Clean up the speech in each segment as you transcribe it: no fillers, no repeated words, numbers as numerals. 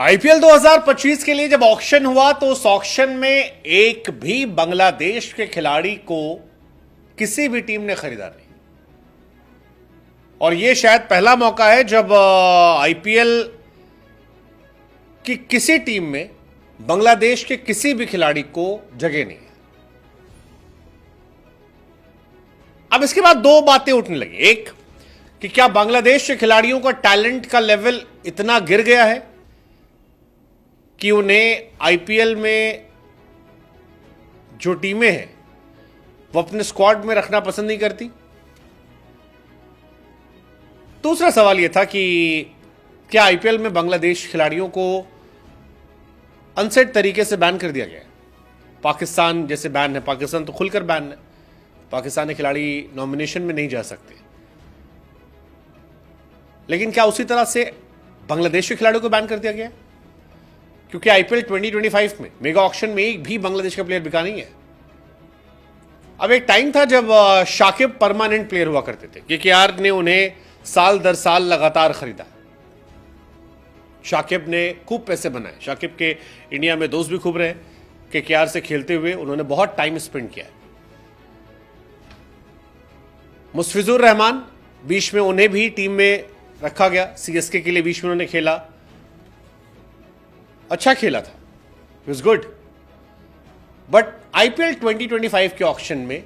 IPL 2025 के लिए जब ऑक्शन हुआ तो उस ऑक्शन में एक भी बांग्लादेश के खिलाड़ी को किसी भी टीम ने खरीदा नहीं। और यह शायद पहला मौका है जब आईपीएल की किसी टीम में बांग्लादेश के किसी भी खिलाड़ी को जगह नहीं है। अब इसके बाद दो बातें उठने लगी। एक कि क्या बांग्लादेश के खिलाड़ियों का टैलेंट का लेवल इतना गिर गया है कि उन्हें आईपीएल में जो टीमें हैं वो अपने स्क्वाड में रखना पसंद नहीं करती। दूसरा सवाल यह था कि क्या आईपीएल में बांग्लादेश खिलाड़ियों को अनसेट तरीके से बैन कर दिया गया है। पाकिस्तान जैसे बैन है, पाकिस्तान तो खुलकर बैन है, पाकिस्तानी खिलाड़ी नॉमिनेशन में नहीं जा सकते। लेकिन क्या उसी तरह से बांग्लादेश के खिलाड़ियों को बैन कर दिया गया है? क्योंकि आईपीएल 2025 में मेगा ऑक्शन में एक भी बांग्लादेश का प्लेयर बिका नहीं है। अब एक टाइम था जब शाकिब परमानेंट प्लेयर हुआ करते थे। केकेआर ने उन्हें साल दर साल लगातार खरीदा। शाकिब ने खूब पैसे बनाए। शाकिब के इंडिया में दोस्त भी खूब रहे। केकेआर से खेलते हुए उन्होंने बहुत टाइम स्पेंड किया है। मुस्तफिजुर रहमान बीच में उन्हें भी टीम में रखा गया। सीएसके के लिए बीच में उन्होंने खेला, अच्छा खेला था, it was good. But IPL 2025 के ऑक्शन में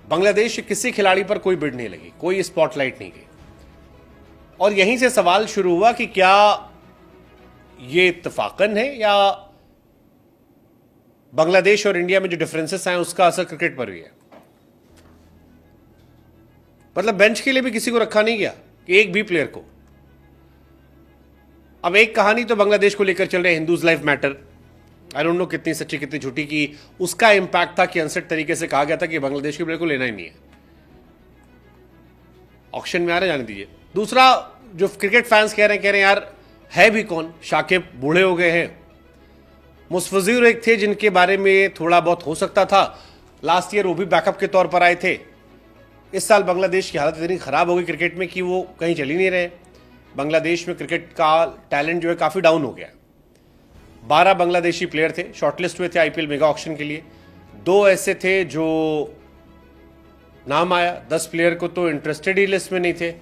बांग्लादेश के किसी खिलाड़ी पर कोई बिड नहीं लगी, कोई स्पॉटलाइट नहीं गई। और यहीं से सवाल शुरू हुआ कि क्या यह इत्तफाकन है या बांग्लादेश और इंडिया में जो डिफरेंसेस हैं उसका असर क्रिकेट पर भी है। मतलब बेंच के लिए भी किसी को रखा नहीं गया कि एक भी प्लेयर को। अब एक कहानी तो बांग्लादेश को लेकर चल रही है, Hindus life matter. I don't know कितनी सच्ची कितनी झूठी की उसका इंपैक्ट था कि अनसेट तरीके से कहा गया था कि बांग्लादेश के प्लेयर को लेना ही नहीं है, ऑक्शन में आ रहे जाने दीजिए। दूसरा जो क्रिकेट फैंस कह रहे हैं यार है भी कौन, शाकिब बूढ़े हो गए हैं। मुस्तफिजुर एक थे जिनके बारे में थोड़ा बहुत हो सकता था। लास्ट ईयर वो भी बैकअप के तौर पर आए थे। इस साल बांग्लादेश की हालत इतनी खराब हो गई क्रिकेट में कि वो कहीं चल ही नहीं रहे। बांग्लादेश में क्रिकेट का टैलेंट जो है काफी डाउन हो गया। 12 बांग्लादेशी प्लेयर थे, शॉर्टलिस्ट हुए थे आईपीएल मेगा ऑक्शन के लिए। 2 ऐसे थे जो नाम आया, 10 प्लेयर को तो इंटरेस्टेड ही लिस्ट में नहीं थे।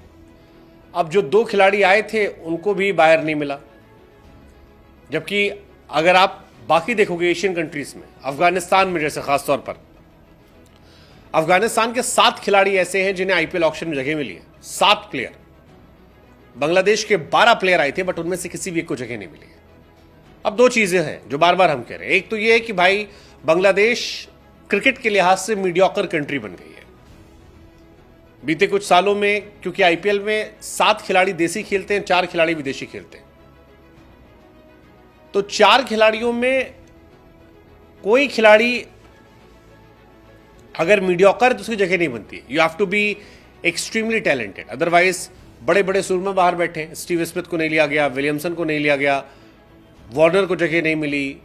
अब जो 2 खिलाड़ी आए थे उनको भी बाहर नहीं मिला। जबकि अगर आप बाकी देखोगे एशियन कंट्रीज में, अफगानिस्तान में जैसे खासतौर पर, अफगानिस्तान के 7 खिलाड़ी ऐसे हैं जिन्हें आईपीएल ऑक्शन में जगह मिली है। 7 प्लेयर। बांग्लादेश के 12 प्लेयर आए थे बट उनमें से किसी भी एक को जगह नहीं मिली है। अब 2 चीजें हैं जो बार बार हम कह रहे हैं। एक तो यह है कि भाई बांग्लादेश क्रिकेट के लिहाज से मीडियोकर कंट्री बन गई है बीते कुछ सालों में, क्योंकि आईपीएल में 7 खिलाड़ी देसी खेलते हैं, 4 खिलाड़ी विदेशी खेलते हैं। तो 4 खिलाड़ियों में कोई खिलाड़ी अगर मीडियोकर तो उसकी जगह नहीं बनती। You have to be extremely talented, otherwise बड़े बड़े सुरमा बाहर बैठे हैं। स्टीव स्मिथ को नहीं लिया गया, विलियमसन को नहीं लिया गया, वार्नर को जगह नहीं मिली,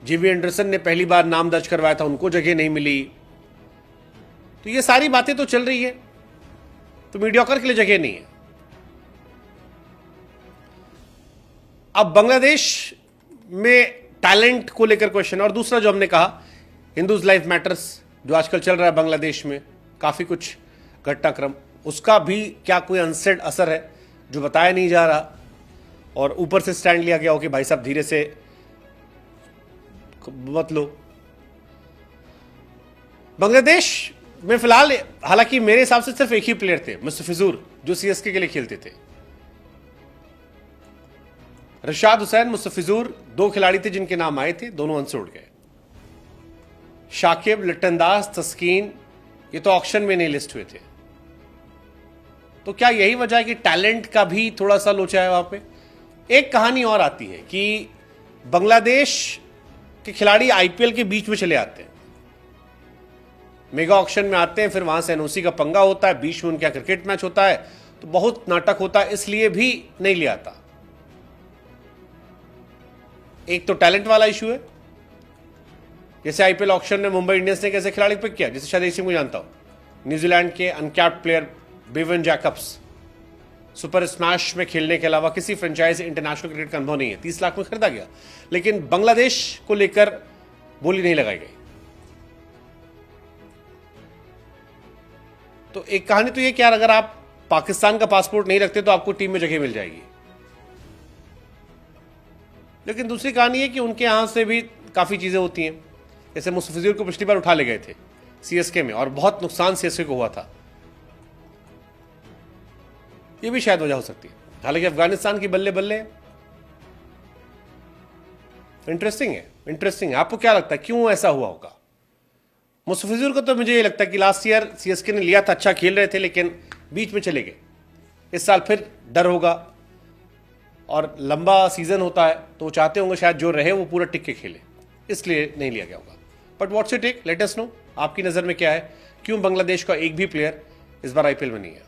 जेवी एंडरसन ने पहली बार नाम दर्ज करवाया था, उनको जगह नहीं मिली। तो ये सारी बातें तो चल रही है, तो मीडियोकर के लिए जगह नहीं है। अब बांग्लादेश में टैलेंट को लेकर क्वेश्चन। और दूसरा जो हमने कहा हिंदूज लाइफ मैटर्स जो आजकल चल रहा है बांग्लादेश में, काफी कुछ घटनाक्रम, उसका भी क्या कोई अनसेट असर है जो बताया नहीं जा रहा। और ऊपर से स्टैंड लिया गया हो कि भाई साहब धीरे से मत लो। बांग्लादेश में फिलहाल हालांकि मेरे हिसाब से सिर्फ एक ही प्लेयर थे, मुस्तफिजुर, जो सीएसके के लिए खेलते थे। रशाद हुसैन, मुस्तफिजुर 2 खिलाड़ी थे जिनके नाम आए थे, दोनों अंसे उड़ गए। शाकिब, लिट्टनदास, तस्कीन ये तो ऑक्शन में नहीं लिस्ट हुए थे। तो क्या यही वजह है कि टैलेंट का भी थोड़ा सा लोचा है वहां पे? एक कहानी और आती है कि बांग्लादेश के खिलाड़ी आईपीएल के बीच में चले आते हैं, मेगा ऑक्शन में आते हैं, फिर वहां से एनओसी का पंगा होता है, बीच में उनका क्रिकेट मैच होता है, तो बहुत नाटक होता है, इसलिए भी नहीं लिया आता। एक तो टैलेंट वाला इशू है, जैसे आईपीएल ऑक्शन में मुंबई इंडियंस ने कैसे खिलाड़ी पिक किया, जैसे शायद इसी को जानता हूं, न्यूजीलैंड के uncapped player Bevan Jacobs, super smash में खेलने के अलावा किसी फ्रेंचाइज इंटरनेशनल क्रिकेट का अनुभव नहीं है। 30 लाख में खरीदा गया, लेकिन बांग्लादेश को लेकर बोली नहीं लगाई गई। तो एक कहानी तो ये कि यार अगर आप पाकिस्तान का पासपोर्ट नहीं रखते तो आपको टीम में जगह मिल जाएगी, लेकिन दूसरी कहानी है कि उनके यहां से भी काफी चीजें होती हैं। जैसे मुस्तफिजुर को पिछली बार उठा ले गए थे सीएसके में और बहुत नुकसान सीएसके को हुआ था, ये भी शायद वजह हो सकती है। हालांकि अफगानिस्तान की बल्ले बल्ले इंटरेस्टिंग है। आपको क्या लगता है क्यों ऐसा हुआ होगा? मुस्तफिजुर को तो मुझे ये लगता है कि लास्ट ईयर सीएसके ने लिया था, अच्छा खेल रहे थे, लेकिन बीच में चले गए। इस साल फिर डर होगा और लंबा सीजन होता है, तो वो चाहते होंगे शायद जो रहे वो पूरा टिक के खेले, इसलिए नहीं लिया गया होगा। But what's your take, let us know, आपकी नजर में क्या है, क्यों बांग्लादेश का एक भी प्लेयर इस बार आईपीएल में नहीं है?